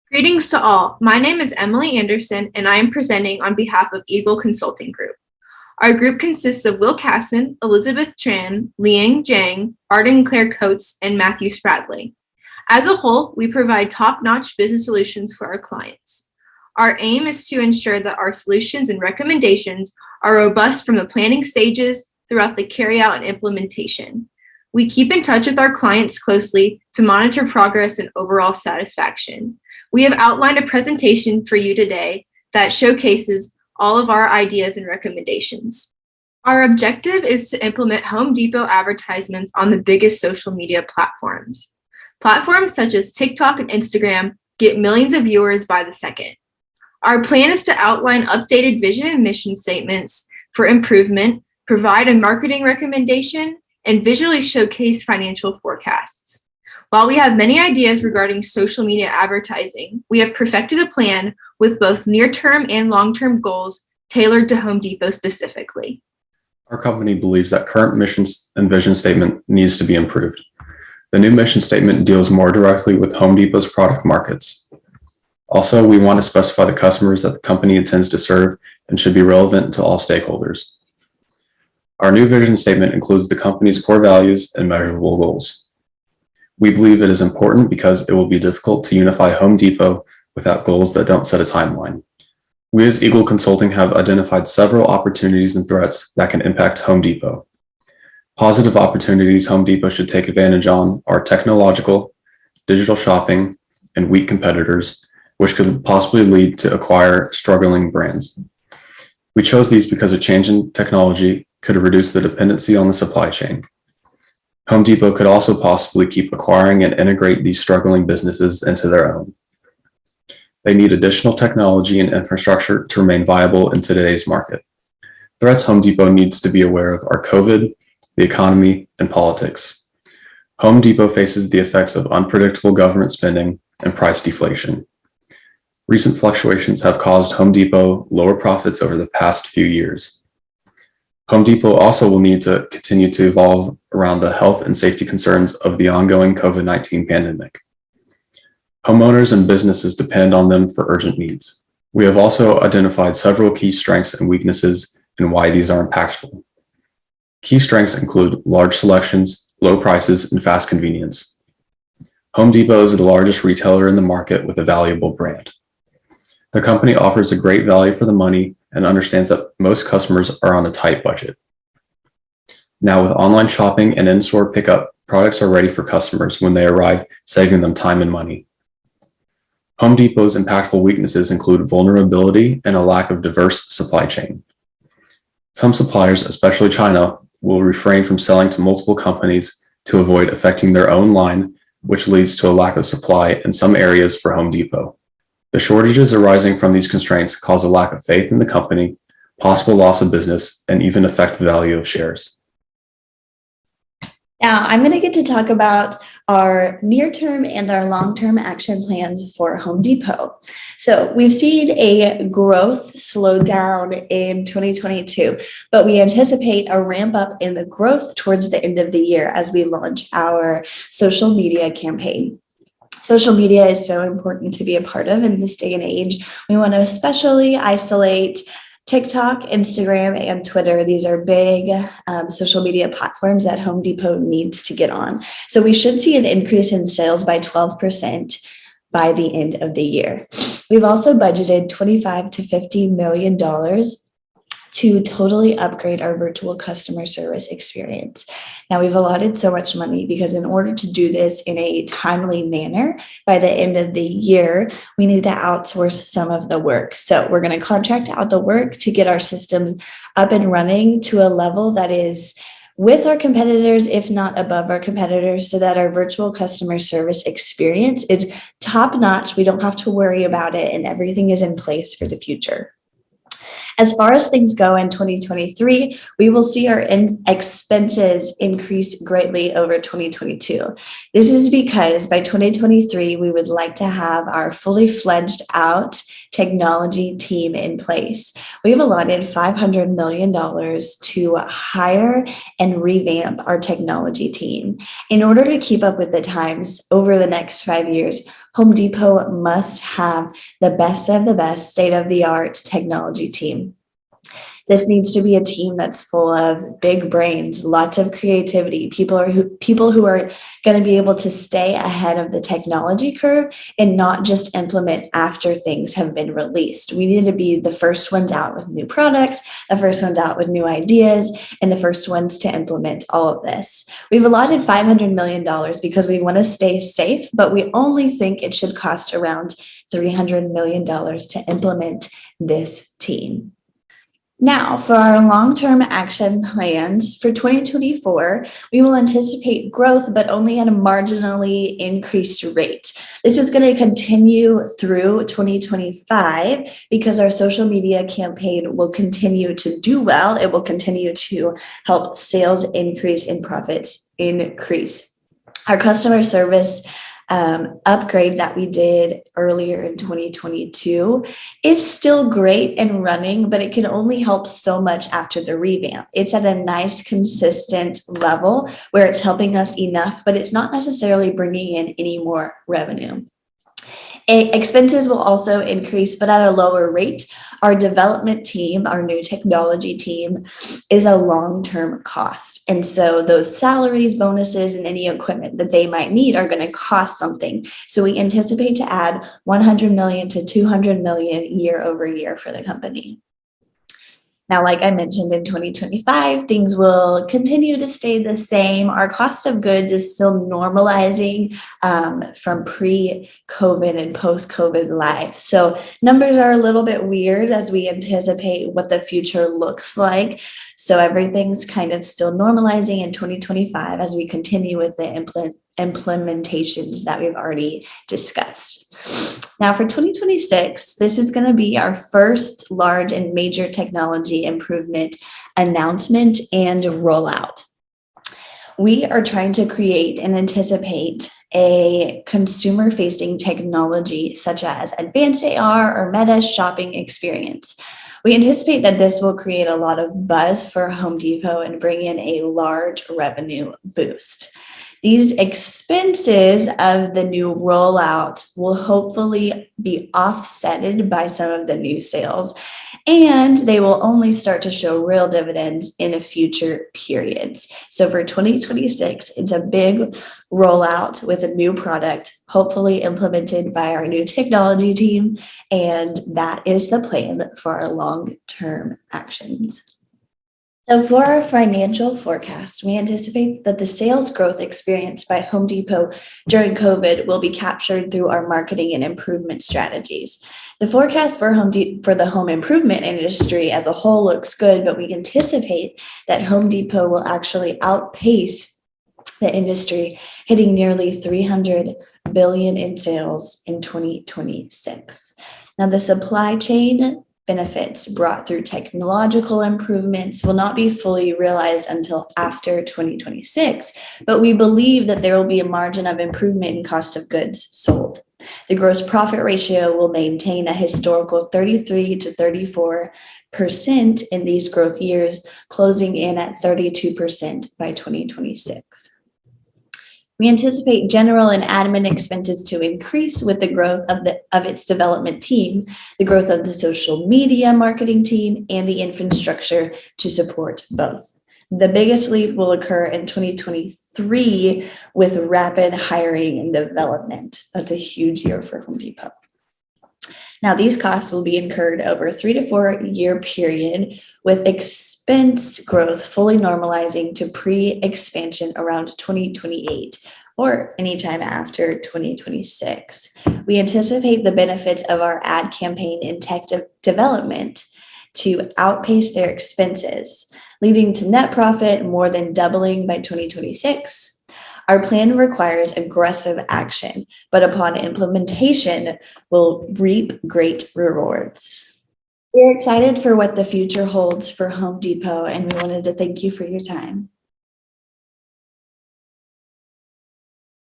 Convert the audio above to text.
Greetings to all. My name is Emily Anderson, and I am presenting on behalf of Eagle Consulting Group. Our group consists of Will Casson, Elizabeth Tran, Liang Zhang, Arden Claire Coates, and Matthew Spradley. As a whole, we provide top-notch business solutions for our clients. Our aim is to ensure that our solutions and recommendations are robust from the planning stages throughout the carryout and implementation. We keep in touch with our clients closely to monitor progress and overall satisfaction. We have outlined a presentation for you today that showcases all of our ideas and recommendations. Our objective is to implement Home Depot advertisements on the biggest social media platforms. Platforms such as TikTok and Instagram get millions of viewers by the second. Our plan is to outline updated vision and mission statements for improvement, provide a marketing recommendation, and visually showcase financial forecasts. While we have many ideas regarding social media advertising, we have perfected a plan with both near-term and long-term goals tailored to Home Depot specifically. Our company believes that current mission and vision statement needs to be improved. The new mission statement deals more directly with Home Depot's product markets. Also, we want to specify the customers that the company intends to serve and should be relevant to all stakeholders. Our new vision statement includes the company's core values and measurable goals. We believe it is important because it will be difficult to unify Home Depot without goals that don't set a timeline. We as Eagle Consulting have identified several opportunities and threats that can impact Home Depot. Positive opportunities Home Depot should take advantage on are technological, digital shopping, and weak competitors, which could possibly lead to acquire struggling brands. We chose these because a change in technology could reduce the dependency on the supply chain. Home Depot could also possibly keep acquiring and integrate these struggling businesses into their own. They need additional technology and infrastructure to remain viable in today's market. Threats Home Depot needs to be aware of are COVID, the economy, and politics. Home Depot faces the effects of unpredictable government spending and price deflation. Recent fluctuations have caused Home Depot lower profits over the past few years. Home Depot also will need to continue to evolve around the health and safety concerns of the ongoing COVID-19 pandemic. Homeowners and businesses depend on them for urgent needs. We have also identified several key strengths and weaknesses and why these are impactful. Key strengths include large selections, low prices, and fast convenience. Home Depot is the largest retailer in the market with a valuable brand. The company offers a great value for the money and understands that most customers are on a tight budget. Now, with online shopping and in-store pickup, products are ready for customers when they arrive, saving them time and money. Home Depot's impactful weaknesses include vulnerability and a lack of diverse supply chain. Some suppliers, especially China, will refrain from selling to multiple companies to avoid affecting their own line, which leads to a lack of supply in some areas for Home Depot. The shortages arising from these constraints cause a lack of faith in the company, possible loss of business, and even affect the value of shares. Now, I'm going to get to talk about our near-term and our long-term action plans for Home Depot. So we've seen a growth slowdown in 2022, but we anticipate a ramp up in the growth towards the end of the year as we launch our social media campaign. Social media is so important to be a part of in this day and age. We want to especially isolate TikTok, Instagram, and Twitter. These are big social media platforms that Home Depot needs to get on. So we should see an increase in sales by 12% by the end of the year. We've also budgeted $25 to $50 million to totally upgrade our virtual customer service experience. Now, we've allotted so much money because in order to do this in a timely manner by the end of the year, we need to outsource some of the work. So we're going to contract out the work to get our systems up and running to a level that is with our competitors, if not above our competitors, so that our virtual customer service experience is top notch. We don't have to worry about it and everything is in place for the future. As far as things go in 2023, we will see our expenses increase greatly over 2022. This is because by 2023, we would like to have our fully fledged out technology team in place. We've allotted $500 million to hire and revamp our technology team. In order to keep up with the times over the next 5 years, Home Depot must have the best of the best state-of-the-art technology team. This needs to be a team that's full of big brains, lots of creativity, people who are going to be able to stay ahead of the technology curve and not just implement after things have been released. We need to be the first ones out with new products, the first ones out with new ideas, and the first ones to implement all of this. We've allotted $500 million because we want to stay safe, but we only think it should cost around $300 million to implement this team. Now, for our long-term action plans for 2024, we will anticipate growth, but only at a marginally increased rate. This is going to continue through 2025 because our social media campaign will continue to do well. It will continue to help sales increase and profits increase. Our customer service upgrade that we did earlier in 2022 is still great and running, but it can only help so much after the revamp. It's at a nice, consistent level where it's helping us enough, but it's not necessarily bringing in any more revenue. Expenses will also increase, but at a lower rate. Our development team, our new technology team, is a long-term cost. And so those salaries, bonuses, and any equipment that they might need are going to cost something. So we anticipate to add $100 million to $200 million year over year for the company. Now, like I mentioned, in 2025, things will continue to stay the same. Our cost of goods is still normalizing from pre-COVID and post-COVID life. So numbers are a little bit weird as we anticipate what the future looks like. So everything's kind of still normalizing in 2025 as we continue with the implementations that we've already discussed. Now for 2026, this is going to be our first large and major technology improvement announcement and rollout. We are trying to create and anticipate a consumer-facing technology such as advanced AR or meta shopping experience. We anticipate that this will create a lot of buzz for Home Depot and bring in a large revenue boost. These expenses of the new rollout will hopefully be offsetted by some of the new sales, and they will only start to show real dividends in future periods. So for 2026, it's a big rollout with a new product, hopefully implemented by our new technology team, and that is the plan for our long-term actions. So for our financial forecast, we anticipate that the sales growth experienced by Home Depot during COVID will be captured through our marketing and improvement strategies. The forecast for the home improvement industry as a whole looks good, but we anticipate that Home Depot will actually outpace the industry, hitting nearly $300 billion in sales in 2026. Now, the supply chain benefits brought through technological improvements will not be fully realized until after 2026, but we believe that there will be a margin of improvement in cost of goods sold. The gross profit ratio will maintain a historical 33 to 34% in these growth years, closing in at 32% by 2026. We anticipate general and admin expenses to increase with the growth of its development team, the growth of the social media marketing team, and the infrastructure to support both. The biggest leap will occur in 2023 with rapid hiring and development. That's a huge year for Home Depot. Now, these costs will be incurred over a 3 to 4 year period, with expense growth fully normalizing to pre-expansion around 2028 or anytime after 2026. We anticipate the benefits of our ad campaign in tech development to outpace their expenses, leading to net profit more than doubling by 2026. Our plan requires aggressive action, but upon implementation, will reap great rewards. We're excited for what the future holds for Home Depot, and we wanted to thank you for your time.